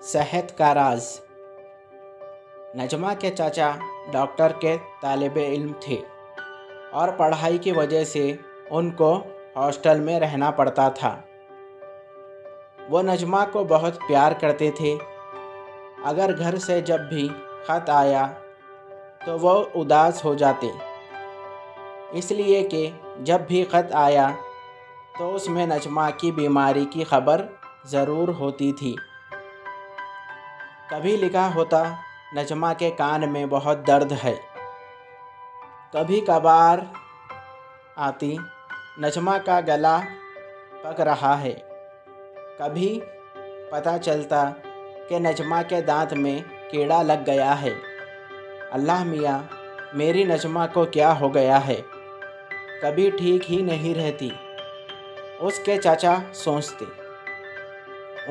सेहत का राज। नजमा के चाचा डॉक्टर के तालिब इल्म थे और पढ़ाई की वजह से उनको हॉस्टल में रहना पड़ता था। वो नजमा को बहुत प्यार करते थे। अगर घर से जब भी ख़त आया तो वो उदास हो जाते, इसलिए कि जब भी ख़त आया तो उसमें नजमा की बीमारी की खबर ज़रूर होती थी। कभी लिखा होता, नजमा के कान में बहुत दर्द है। कभी कभार आती, नजमा का गला पक रहा है। कभी पता चलता कि नजमा के दांत में कीड़ा लग गया है। अल्लाह मियाँ, मेरी नजमा को क्या हो गया है, कभी ठीक ही नहीं रहती। उसके चाचा सोचते।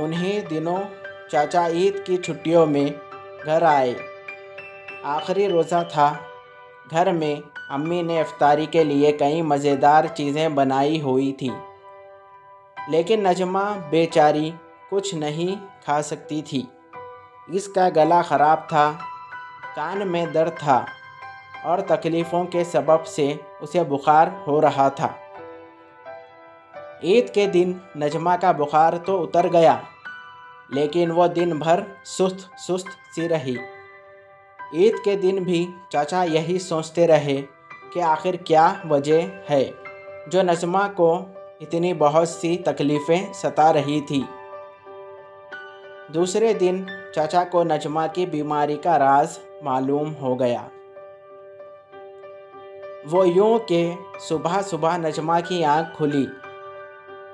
उन्हीं दिनों चाचा ईद की छुट्टियों में घर आए। आखिरी रोज़ा था। घर में अम्मी ने इफ्तारी के लिए कई मज़ेदार चीज़ें बनाई हुई थी, लेकिन नजमा बेचारी कुछ नहीं खा सकती थी। इसका गला ख़राब था, कान में दर्द था और तकलीफ़ों के सबब से उसे बुखार हो रहा था। ईद के दिन नजमा का बुखार तो उतर गया, लेकिन वो दिन भर सुस्त सुस्त सी रही। ईद के दिन भी चाचा यही सोचते रहे कि आखिर क्या वजह है जो नजमा को इतनी बहुत सी तकलीफ़ें सता रही थी। दूसरे दिन चाचा को नजमा की बीमारी का राज मालूम हो गया। वो यूं कि सुबह सुबह नजमा की आँख खुली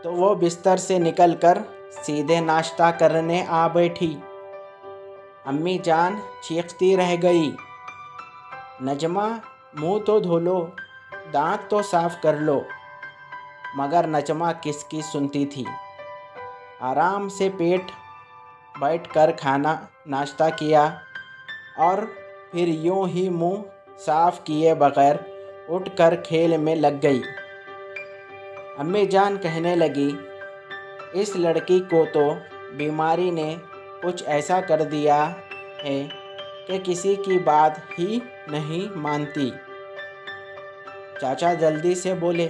तो वो बिस्तर से निकलकर सीधे नाश्ता करने आ बैठी। अम्मी जान चीखती रह गई, नजमा मुंह तो धो लो, दांत तो साफ कर लो। मगर नजमा किसकी सुनती थी। आराम से पेट बैठकर खाना नाश्ता किया और फिर यूं ही मुंह साफ किए बगैर उठकर खेल में लग गई। अम्मी जान कहने लगी, इस लड़की को तो बीमारी ने कुछ ऐसा कर दिया है कि किसी की बात ही नहीं मानती। चाचा जल्दी से बोले,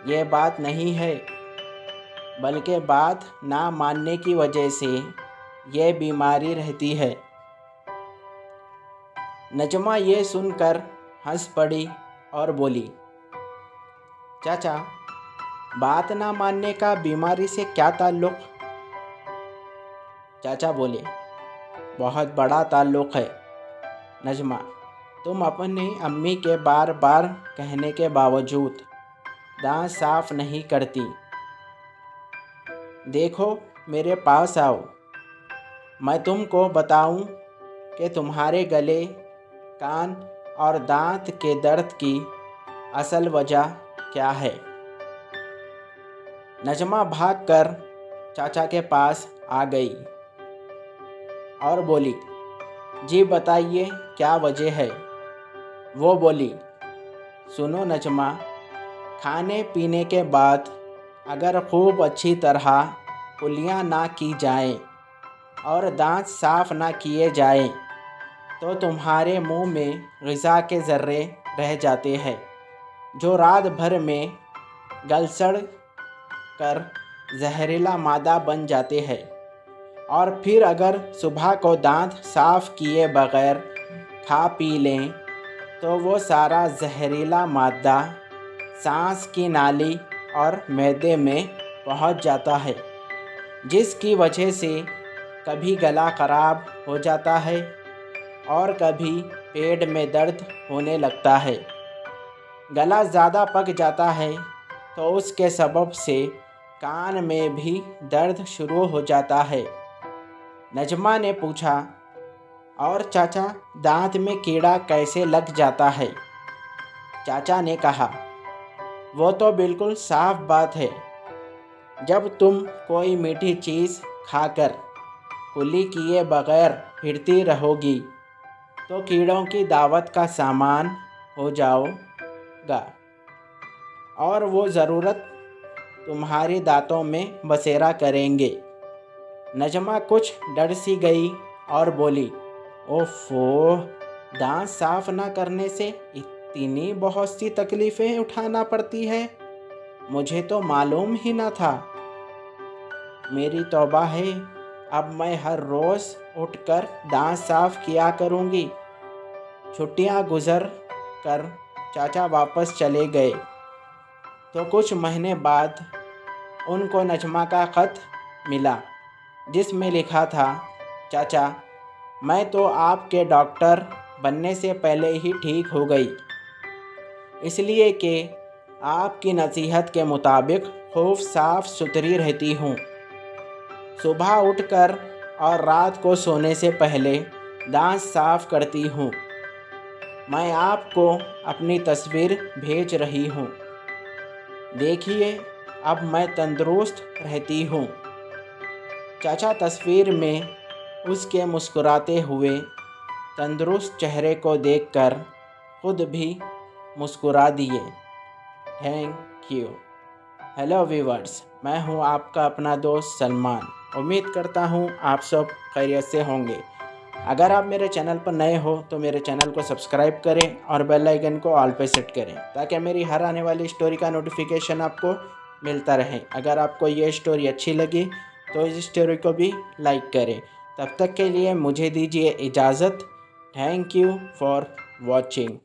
ये बात नहीं है, बल्कि बात ना मानने की वजह से ये बीमारी रहती है। नजमा ये सुनकर हंस पड़ी और बोली, चाचा, बात ना मानने का बीमारी से क्या ताल्लुक़? चाचा बोले, बहुत बड़ा ताल्लुक़ है। नजमा, तुम अपनी अम्मी के बार बार कहने के बावजूद दांत साफ नहीं करती। देखो, मेरे पास आओ, मैं तुमको बताऊं कि तुम्हारे गले, कान और दांत के दर्द की असल वजह क्या है। नजमा भागकर चाचा के पास आ गई और बोली, जी बताइए क्या वजह है। वो बोली, सुनो नजमा, खाने पीने के बाद अगर खूब अच्छी तरह कुल्लियाँ ना की जाएं और दांत साफ ना किए जाएं तो तुम्हारे मुंह में ग़िज़ा के ज़र्रे रह जाते हैं, जो रात भर में गलसड़ कर जहरीला मादा बन जाते हैं और फिर अगर सुबह को दांत साफ किए बगैर खा पी लें तो वो सारा जहरीला मादा सांस की नाली और मैदे में पहुंच जाता है, जिसकी वजह से कभी गला ख़राब हो जाता है और कभी पेट में दर्द होने लगता है। गला ज़्यादा पक जाता है तो उसके सबब से कान में भी दर्द शुरू हो जाता है। नजमा ने पूछा, और चाचा, दांत में कीड़ा कैसे लग जाता है? चाचा ने कहा, वो तो बिल्कुल साफ बात है। जब तुम कोई मीठी चीज़ खाकर कुल्ली किए बगैर फिरती रहोगी तो कीड़ों की दावत का सामान हो जाओगा और वो ज़रूरत तुम्हारे दांतों में बसेरा करेंगे। नजमा कुछ डर सी गई और बोली, ओफो, दांत साफ ना करने से इतनी बहुत सी तकलीफ़ें उठाना पड़ती है, मुझे तो मालूम ही ना था। मेरी तौबा है, अब मैं हर रोज़ उठकर दांत साफ किया करूँगी। छुट्टियाँ गुजर कर चाचा वापस चले गए तो कुछ महीने बाद उनको नजमा का ख़त मिला, जिसमें लिखा था, चाचा, मैं तो आपके डॉक्टर बनने से पहले ही ठीक हो गई, इसलिए कि आपकी नसीहत के मुताबिक खूब साफ सुथरी रहती हूँ। सुबह उठकर और रात को सोने से पहले दांत साफ करती हूँ। मैं आपको अपनी तस्वीर भेज रही हूँ। देखिए, अब मैं तंदुरुस्त रहती हूँ। चाचा तस्वीर में उसके मुस्कुराते हुए तंदुरुस्त चेहरे को देखकर खुद भी मुस्कुरा दिए। Thank you. हेलो व्यूअर्स, मैं हूँ आपका अपना दोस्त सलमान। उम्मीद करता हूँ आप सब खैरियत से होंगे। अगर आप मेरे चैनल पर नए हो तो मेरे चैनल को सब्सक्राइब करें और बेल आइकन को ऑल पे सेट करें, ताकि मेरी हर आने वाली स्टोरी का नोटिफिकेशन आपको मिलता रहे। अगर आपको ये स्टोरी अच्छी लगी तो इस स्टोरी को भी लाइक करें। तब तक के लिए मुझे दीजिए इजाज़त। Thank you for watching.